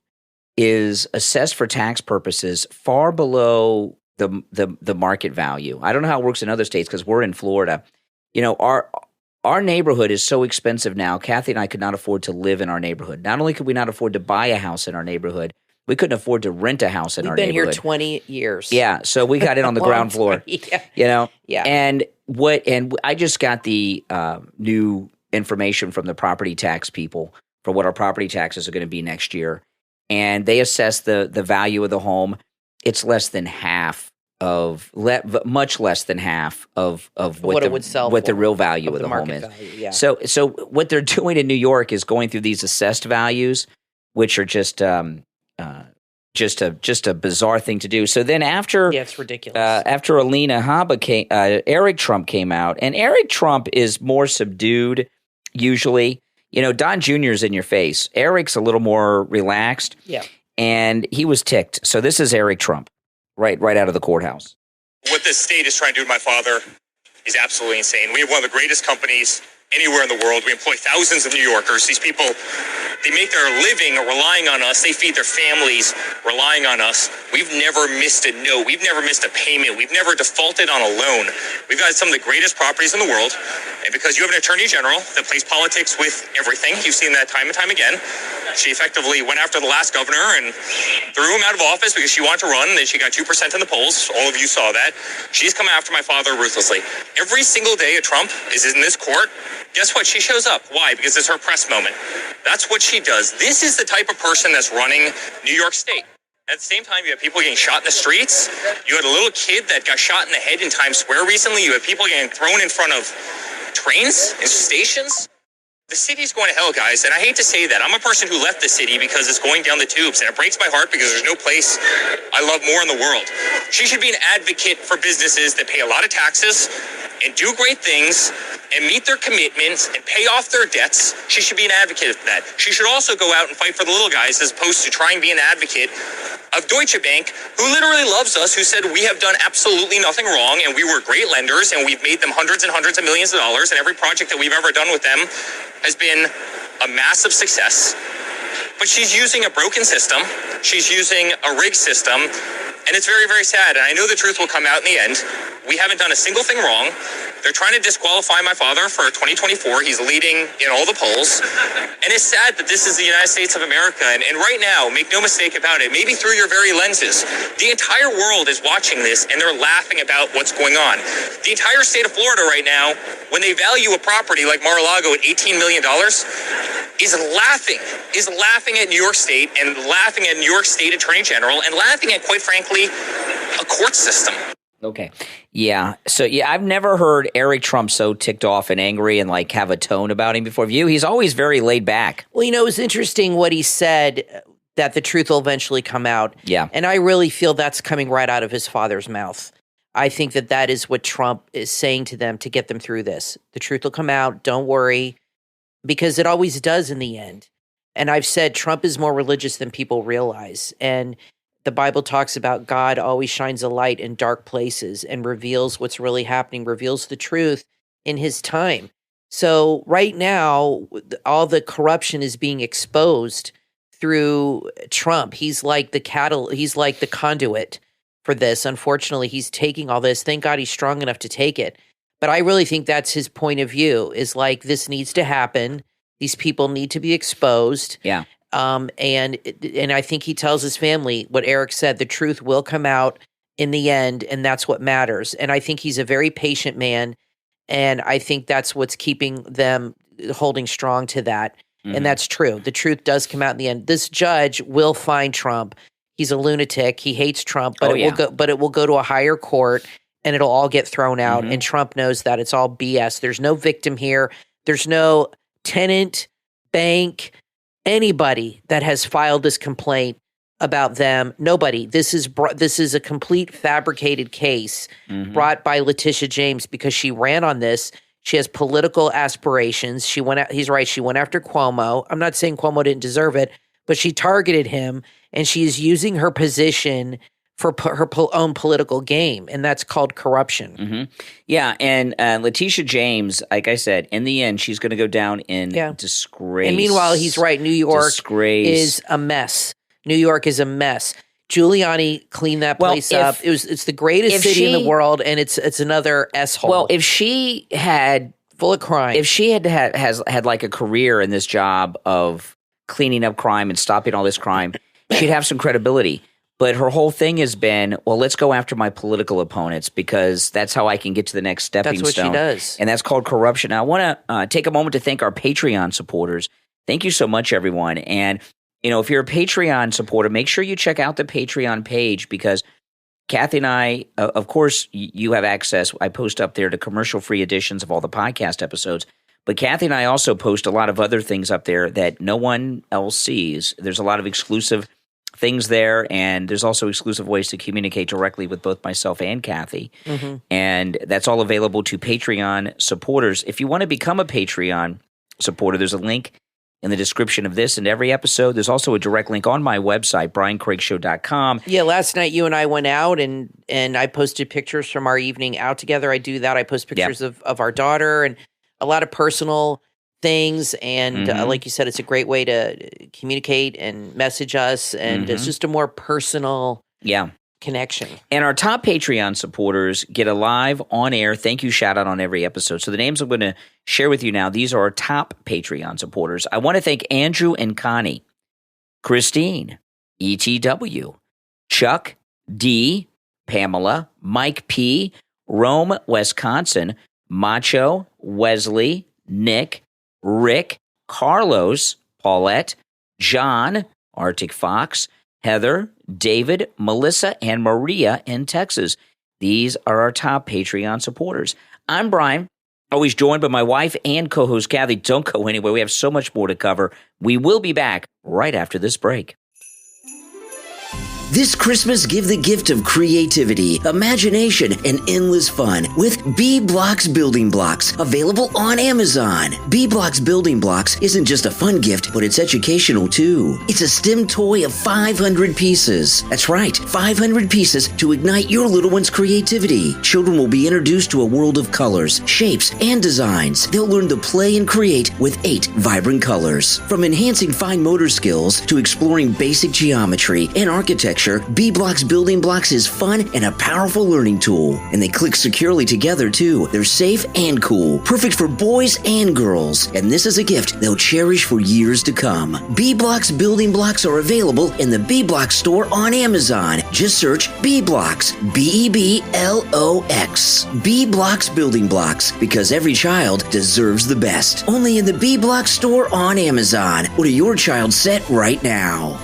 is assessed for tax purposes far below the market value. I don't know how it works in other states because we're in Florida. Our neighborhood is so expensive now. Kathy and I could not afford to live in our neighborhood. Not only could we not afford to buy a house in our neighborhood, we couldn't afford to rent a house in our neighborhood. We've been here 20 years. Yeah, so we got in on the ground floor. Yeah. And I just got the new information from the property tax people for what our property taxes are going to be next year. And they assess the value of the home. It's less than half much less than half of what it would sell what for, the real value of the home is. Value, yeah. So what they're doing in New York is going through these assessed values, which are just a bizarre thing to do. So then after it's ridiculous. After Alina Habba came, Eric Trump came out, and Eric Trump is more subdued usually. Don Jr.'s in your face. Eric's a little more relaxed. Yeah. And he was ticked. So this is Eric Trump, right out of the courthouse. What this state is trying to do to my father is absolutely insane. We have one of the greatest companies anywhere in the world. We employ thousands of New Yorkers. These people, they make their living relying on us. They feed their families relying on us. We've never missed a note. We've never missed a payment. We've never defaulted on a loan. We've got some of the greatest properties in the world. And because you have an attorney general that plays politics with everything, you've seen that time and time again. She effectively went after the last governor and threw him out of office because she wanted to run. And then she got 2% in the polls. All of you saw that. She's come after my father ruthlessly. Every single day at Trump is in this court. Guess what? She shows up. Why? Because it's her press moment. That's what she does. This is the type of person that's running New York State. At the same time, you have people getting shot in the streets. You had a little kid that got shot in the head in Times Square recently. You have people getting thrown in front of trains and stations. The city's going to hell, guys, and I hate to say that. I'm a person who left the city because it's going down the tubes, and it breaks my heart because there's no place I love more in the world. She should be an advocate for businesses that pay a lot of taxes and do great things and meet their commitments and pay off their debts. She should be an advocate for that. She should also go out and fight for the little guys as opposed to trying to be an advocate of Deutsche Bank, who literally loves us, who said we have done absolutely nothing wrong and we were great lenders and we've made them hundreds and hundreds of millions of dollars, and every project that we've ever done with them has been a massive success. But she's using a broken system. She's using a rigged system. And it's very, very sad. And I know the truth will come out in the end. We haven't done a single thing wrong. They're trying to disqualify my father for 2024. He's leading in all the polls. And it's sad that this is the United States of America. And right now, make no mistake about it, maybe through your very lenses, the entire world is watching this and they're laughing about what's going on. The entire state of Florida right now, when they value a property like Mar-a-Lago at $18 million, is laughing at New York State and laughing at New York State Attorney General and laughing at, quite frankly, a court system. Okay. Yeah. So, I've never heard Eric Trump so ticked off and angry and like have a tone about him before. He's always very laid back. Well, it was interesting what he said, that the truth will eventually come out. Yeah. And I really feel that's coming right out of his father's mouth. I think that is what Trump is saying to them to get them through this. The truth will come out. Don't worry, because it always does in the end. And I've said Trump is more religious than people realize. And the Bible talks about God always shines a light in dark places and reveals what's really happening, reveals the truth in his time. So right now, all the corruption is being exposed through Trump. He's like the conduit for this. Unfortunately, he's taking all this. Thank God he's strong enough to take it. But I really think that's his point of view, is like, this needs to happen. These people need to be exposed. Yeah. And I think he tells his family what Eric said, the truth will come out in the end, and that's what matters. And I think he's a very patient man, and I think that's what's keeping them holding strong to that. Mm-hmm. And that's true. The truth does come out in the end. This judge will find Trump. He's a lunatic. He hates Trump, but it will go to a higher court, and it'll all get thrown out. Mm-hmm. And Trump knows that. It's all BS. There's no victim here. There's no tenant, bank, anybody that has filed this complaint about them. Nobody. This is a complete fabricated case brought by Letitia James because she ran on this. She has political aspirations. He's right. She went after Cuomo. I'm not saying Cuomo didn't deserve it, but she targeted him, and she is using her position for her own political game, and that's called corruption. Yeah, and Letitia James, like I said, in the end, she's going to go down in disgrace. And meanwhile, he's right. New York is a mess. New York is a mess. Giuliani cleaned that place up. It's the greatest city in the world, and it's another S-hole. Well, if she had full of crime, if she had like a career in this job of cleaning up crime and stopping all this crime, she'd have some credibility. But her whole thing has been, well, let's go after my political opponents because that's how I can get to the next stepping stone. That's what she does. And that's called corruption. Now, I want to take a moment to thank our Patreon supporters. Thank you so much, everyone. And if you're a Patreon supporter, make sure you check out the Patreon page because Kathy and I, of course, you have access. I post up there to commercial-free editions of all the podcast episodes. But Kathy and I also post a lot of other things up there that no one else sees. There's a lot of exclusive things there, and there's also exclusive ways to communicate directly with both myself and Kathy. And that's all available to Patreon supporters. If you want to become a Patreon supporter, there's a link in the description of this and every episode. There's also a direct link on my website, briancraigshow.com. Yeah, last night you and I went out and I posted pictures from our evening out together. I do that. I post pictures of our daughter and a lot of personal things. And like you said, it's a great way to communicate and message us. And it's just a more personal connection. And our top Patreon supporters get a live on-air thank you shout-out on every episode. So the names I'm going to share with you now, these are our top Patreon supporters. I want to thank Andrew and Connie, Christine, ETW, Chuck, D, Pamela, Mike P, Rome, Wisconsin, Macho, Wesley, Nick, Rick, Carlos, Paulette, John, ActicFox, Heather, David, Melissa, and Maria in Texas. These are our top Patreon supporters. I'm Brian, always joined by my wife and co-host Kathy. Don't go anywhere. We have so much more to cover. We will be back right after this break. This Christmas, give the gift of creativity, imagination, and endless fun with B-Blocks Building Blocks, available on Amazon. B-Blocks Building Blocks isn't just a fun gift, but it's educational too. It's a STEM toy of 500 pieces. That's right, 500 pieces to ignite your little one's creativity. Children will be introduced to a world of colors, shapes, and designs. They'll learn to play and create with 8 vibrant colors. From enhancing fine motor skills to exploring basic geometry and architecture, B-Blocks Building Blocks is fun and a powerful learning tool. And they click securely together, too. They're safe and cool, perfect for boys and girls. And this is a gift they'll cherish for years to come. B-Blocks Building Blocks are available in the B-Blocks store on Amazon. Just search B-Blocks, B-E-B-L-O-X. B-Blocks Building Blocks, because every child deserves the best. Only in the B-Blocks store on Amazon. Order your child's set right now.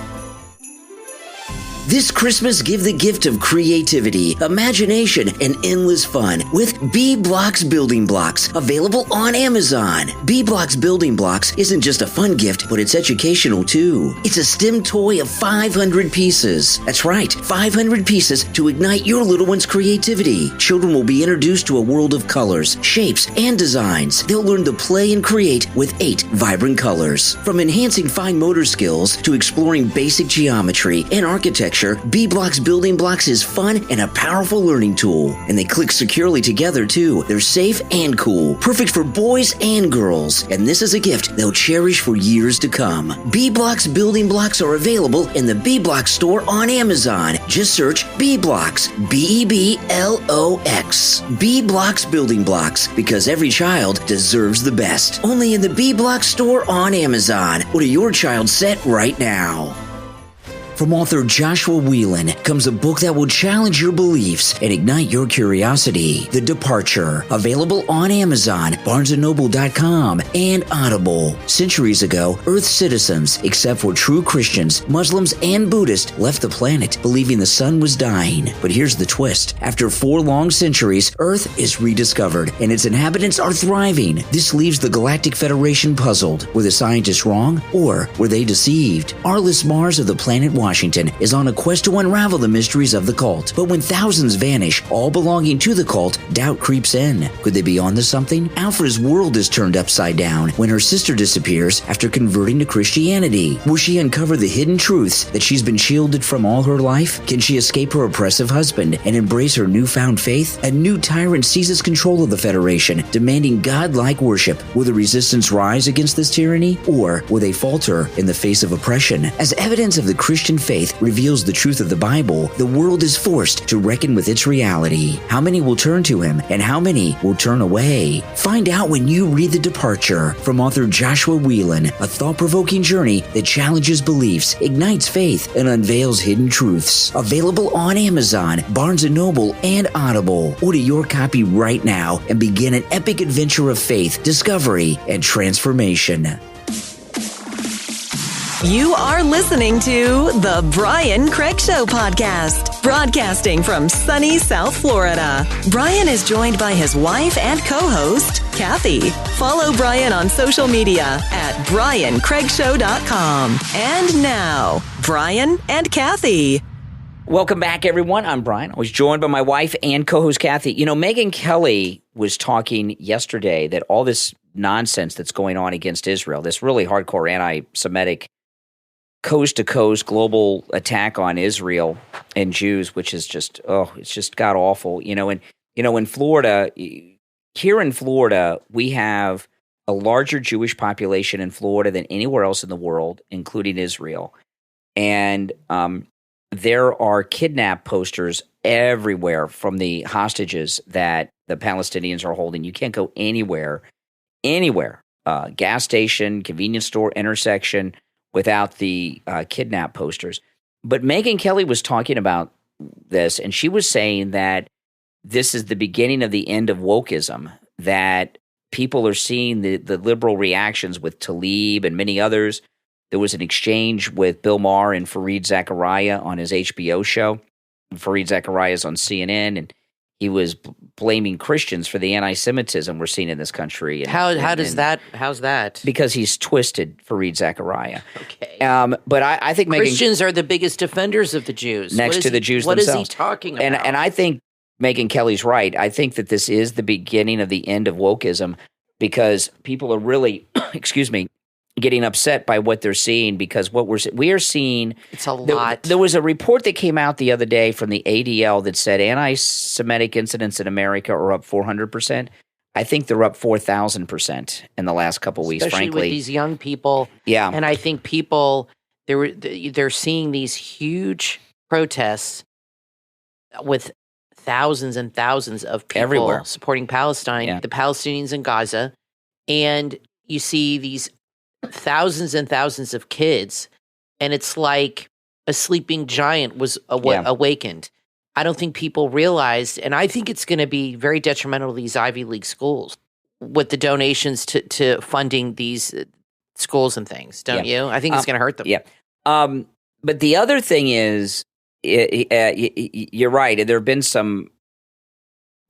This Christmas, give the gift of creativity, imagination, and endless fun with B-Blocks Building Blocks, available on Amazon. B-Blocks Building Blocks isn't just a fun gift, but it's educational too. It's a STEM toy of 500 pieces. That's right, 500 pieces to ignite your little one's creativity. Children will be introduced to a world of colors, shapes, and designs. They'll learn to play and create with 8 vibrant colors. From enhancing fine motor skills to exploring basic geometry and architecture, B-Blocks Building Blocks is fun and a powerful learning tool. And they click securely together, too. They're safe and cool, perfect for boys and girls. And this is a gift they'll cherish for years to come. B-Blocks Building Blocks are available in the B-Blocks store on Amazon. Just search B-Blocks, B-E-B-L-O-X. B-Blocks Building Blocks, because every child deserves the best. Only in the B-Blocks store on Amazon. Order your child's set right now. From author Joshua Whelan comes a book that will challenge your beliefs and ignite your curiosity. The Departure, available on Amazon, BarnesandNoble.com, and Audible. Centuries ago, Earth's citizens, except for true Christians, Muslims, and Buddhists, left the planet believing the sun was dying. But here's the twist. After 4 long centuries, Earth is rediscovered, and its inhabitants are thriving. This leaves the Galactic Federation puzzled. Were the scientists wrong, or were they deceived? Arliss Mars of the planet Washington is on a quest to unravel the mysteries of the cult. But when thousands vanish, all belonging to the cult, doubt creeps in. Could they be onto something? Alfra's world is turned upside down when her sister disappears after converting to Christianity. Will she uncover the hidden truths that she's been shielded from all her life? Can she escape her oppressive husband and embrace her newfound faith? A new tyrant seizes control of the Federation, demanding godlike worship. Will the resistance rise against this tyranny, or will they falter in the face of oppression? As evidence of the Christian faith reveals the truth of the Bible, the world is forced to reckon with its reality. How many will turn to him, and how many will turn away? Find out when you read The Departure from author Joshua Whelan, a thought-provoking journey that challenges beliefs, ignites faith, and unveils hidden truths. Available on Amazon, Barnes & Noble, and Audible. Order your copy right now and begin an epic adventure of faith, discovery, and transformation. You are listening to The Brian Craig Show podcast, broadcasting from sunny South Florida. Brian is joined by his wife and co-host, Kathy. Follow Brian on social media at BrianCraigShow.com. And now, Brian and Kathy. Welcome back, everyone. I'm Brian. I was joined by my wife and co-host, Kathy. You know, Megyn Kelly was talking yesterday that all this nonsense that's going on against Israel, this really hardcore anti-Semitic coast-to-coast global attack on Israel and Jews, which is just, it's just god-awful. In Florida, here in Florida, we have a larger Jewish population in Florida than anywhere else in the world, including Israel. And there are kidnap posters everywhere from the hostages that the Palestinians are holding. You can't go anywhere, gas station, convenience store, intersection, without the kidnap posters. But Megyn Kelly was talking about this, and she was saying that this is the beginning of the end of wokeism, that people are seeing the liberal reactions with Tlaib and many others. There was an exchange with Bill Maher and Fareed Zakaria on his HBO show. Fareed Zakaria is on CNN, and he was blaming Christians for the anti-Semitism we're seeing in this country. How's that? Because he's twisted, Fareed Zakaria. Okay. But I think Christians are the biggest defenders of the Jews. Next to the Jews themselves. What is he talking about? And I think Megyn Kelly's right. I think that this is the beginning of the end of wokeism, because people are really, getting upset by what they're seeing, because what we are seeing, it's a lot. There was a report that came out the other day from the ADL that said anti-Semitic incidents in America are up 400%. I think they're up 4,000% in the last couple of weeks, Especially frankly. with these young people. Yeah. And I think people, they're seeing these huge protests with thousands and thousands of people everywhere supporting Palestine, the Palestinians in Gaza. And you see these thousands and thousands of kids, and it's like a sleeping giant was awakened. I don't think people realized, and I think it's going to be very detrimental to these Ivy League schools with the donations to funding these schools and things, don't you? I think it's going to hurt them. Yeah. But the other thing is, you're right, there have been some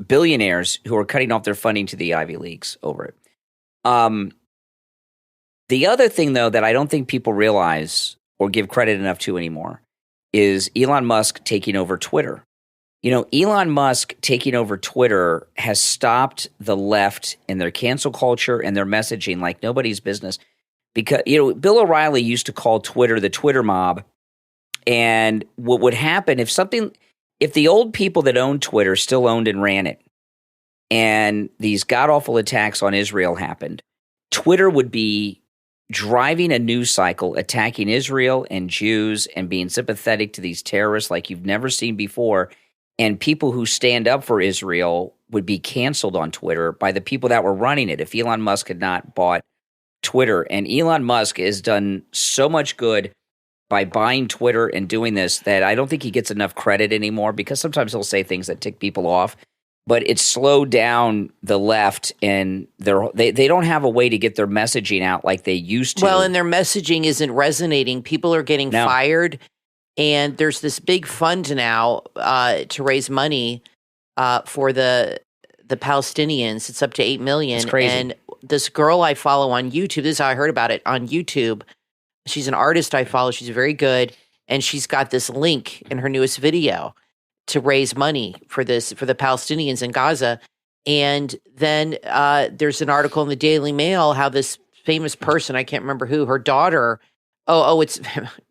billionaires who are cutting off their funding to the Ivy Leagues over it. The other thing, though, that I don't think people realize or give credit enough to anymore is Elon Musk taking over Twitter. Elon Musk taking over Twitter has stopped the left in their cancel culture and their messaging like nobody's business. Because, Bill O'Reilly used to call Twitter the Twitter mob. And what would happen if the old people that owned Twitter still owned and ran it, and these god-awful attacks on Israel happened, Twitter would be driving a news cycle, attacking Israel and Jews and being sympathetic to these terrorists like you've never seen before. And people who stand up for Israel would be canceled on Twitter by the people that were running it if Elon Musk had not bought Twitter. And Elon Musk has done so much good by buying Twitter and doing this that I don't think he gets enough credit anymore, because sometimes he'll say things that tick people off. But it's slowed down the left, and they don't have a way to get their messaging out like they used to. Well, and their messaging isn't resonating. People are getting fired, and there's this big fund now to raise money for the Palestinians. It's up to $8 million. It's crazy. And this girl I follow on YouTube, this is how I heard about it on YouTube. She's an artist I follow. She's very good, and she's got this link in her newest video to raise money for the Palestinians in Gaza. And then there's an article in the Daily Mail how this famous person, I can't remember who, her daughter, it's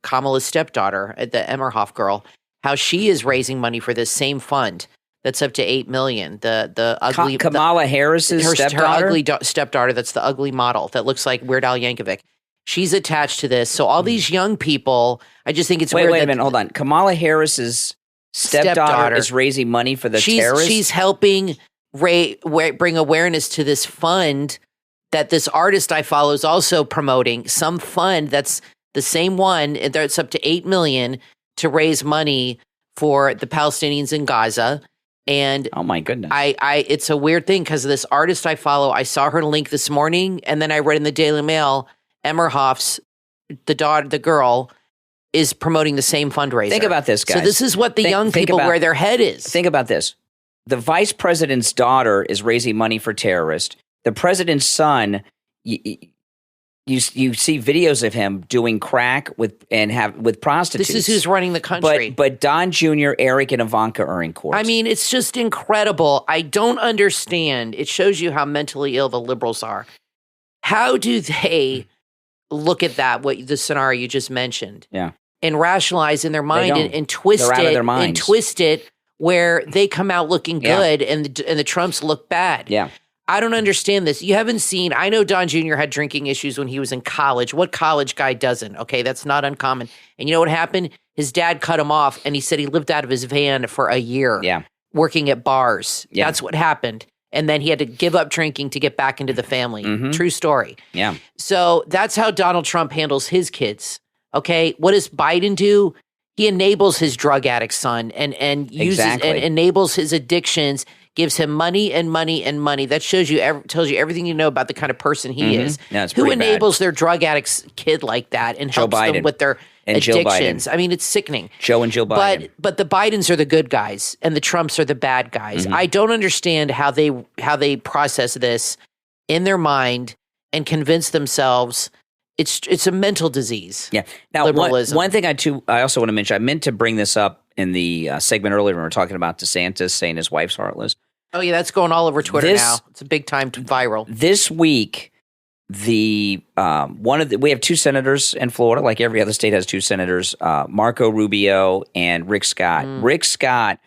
Kamala's stepdaughter, the Emmerhoff girl, how she is raising money for this same fund that's up to $8 million. The ugly Kamala Harris's stepdaughter? Her ugly stepdaughter, that's the ugly model that looks like Weird Al Yankovic. She's attached to this. So all these young people, I just think it's weird. Wait a minute, hold on. Kamala Harris's stepdaughter is raising money for the terrorists? She's helping bring awareness to this fund that this artist I follow is also promoting. Some fund that's the same one that's up to $8 million to raise money for the Palestinians in Gaza. And oh my goodness, it's a weird thing because this artist I follow, I saw her link this morning, and then I read in the Daily Mail, Emmerhoff's the girl is promoting the same fundraiser. Think about this, guys. So this is what the young people where their head is. Think about this. The vice president's daughter is raising money for terrorists. The president's son, you see videos of him doing crack with prostitutes. This is who's running the country. But Don Jr., Eric, and Ivanka are in court. I mean, it's just incredible. I don't understand. It shows you how mentally ill the liberals are. How do they look at that, the scenario you just mentioned? Yeah. And rationalize in their mind and twist it where they come out looking good and the Trumps look bad. Yeah. I don't understand this. You haven't seen, I know Don Jr. had drinking issues when he was in college. What college guy doesn't? Okay, that's not uncommon. And you know what happened? His dad cut him off, and he said he lived out of his van for a year working at bars. Yeah. That's what happened. And then he had to give up drinking to get back into the family. Mm-hmm. True story. Yeah. So that's how Donald Trump handles his kids. Okay, what does Biden do? He enables his drug addict son and uses and enables his addictions, gives him money and money and money. That tells you everything you know about the kind of person he is. No, it's Who enables their drug addict's kid like that and helps them with their addictions? I mean, it's sickening. Joe and Jill Biden. But the Bidens are the good guys and the Trumps are the bad guys. I don't understand how they process this in their mind and convince themselves. It's a mental disease. Yeah. Now, liberalism. One thing I also want to mention, I meant to bring this up in the segment earlier when we were talking about DeSantis saying his wife's heartless. Oh, yeah, that's going all over Twitter now. It's a big time viral. This week, we have two senators in Florida, like every other state has two senators, Marco Rubio and Rick Scott. Rick Scott,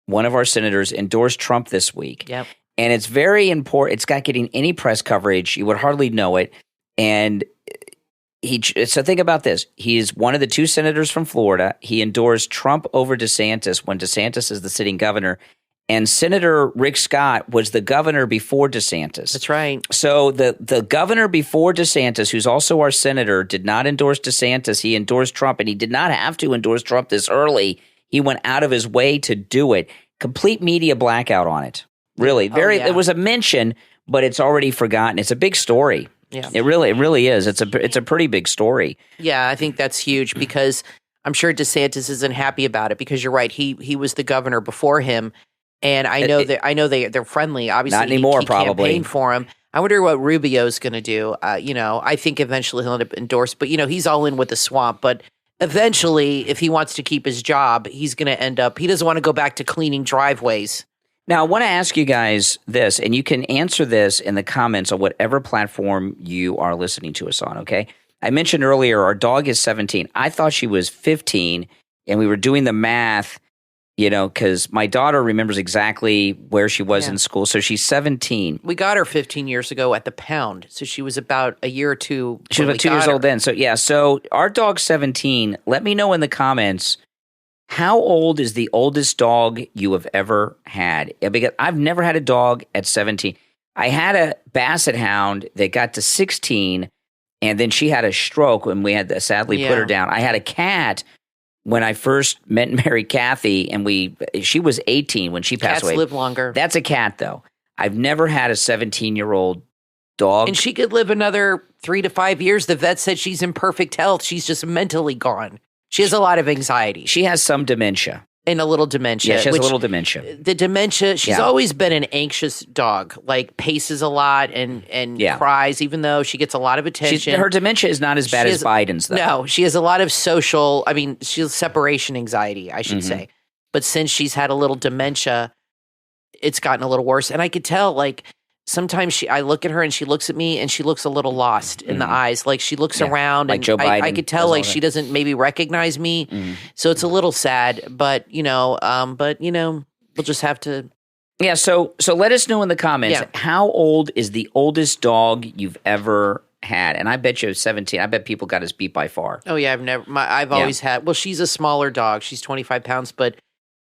one of our senators, endorsed Trump this week. Yep. And it's very important. It's not getting any press coverage. You would hardly know it. And so think about this. He is one of the two senators from Florida. He endorsed Trump over DeSantis when DeSantis is the sitting governor. And Senator Rick Scott was the governor before DeSantis. That's right. So the governor before DeSantis, who's also our senator, did not endorse DeSantis. He endorsed Trump, and he did not have to endorse Trump this early. He went out of his way to do it. Complete media blackout on it. Really. It was a mention, but it's already forgotten. It's a big story. Yeah. It really is. It's a pretty big story. Yeah, I think that's huge because I'm sure DeSantis isn't happy about it because you're right. He was the governor before him, and I know they're friendly. Obviously, not anymore. He probably campaigned for him. I wonder what Rubio's going to do. I think eventually he'll end up endorsed, but he's all in with the swamp. But eventually, if he wants to keep his job, he's going to end up. He doesn't want to go back to cleaning driveways. Now, I want to ask you guys this, and you can answer this in the comments on whatever platform you are listening to us on, okay? I mentioned earlier our dog is 17. I thought she was 15, and we were doing the math, because my daughter remembers exactly where she was in school, so she's 17. We got her 15 years ago at the Pound, so she was about a year or two. She was about 2 years old then. So our dog's 17. Let me know in the comments, how old is the oldest dog you have ever had? Because I've never had a dog at 17. I had a Basset Hound that got to 16, And then she had a stroke when we had to sadly put her down. I had a cat when I first met and married Kathy, and she was 18 when she passed away. Cats live longer. That's a cat, though. I've never had a 17-year-old dog. And she could live another 3 to 5 years. The vet said she's in perfect health. She's just mentally gone. She has a lot of anxiety. She has some dementia. And a little dementia. Yeah, she has a little dementia. The dementia, she's always been an anxious dog, like paces a lot and cries, even though she gets a lot of attention. Her dementia is not as bad as Biden's, though. No, she has a lot of she has separation anxiety, I should say. But since she's had a little dementia, it's gotten a little worse. And I could tell, like, sometimes I look at her and she looks at me and she looks a little lost in the eyes. Like she looks around like and Joe Biden I could tell like she doesn't maybe recognize me. So it's a little sad, but we'll just have to. Yeah. So let us know in the comments, how old is the oldest dog you've ever had? And I bet you 17. I bet people got us beat by far. Oh yeah. I've always had, well, she's a smaller dog. She's 25 pounds, but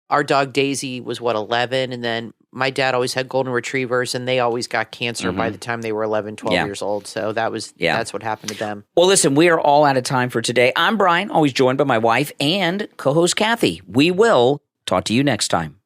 our dog Daisy was 11. And then my dad always had golden retrievers, and they always got cancer by the time they were 11, 12 years old. So that's what happened to them. Well, listen, we are all out of time for today. I'm Brian, always joined by my wife and co-host Kathy. We will talk to you next time.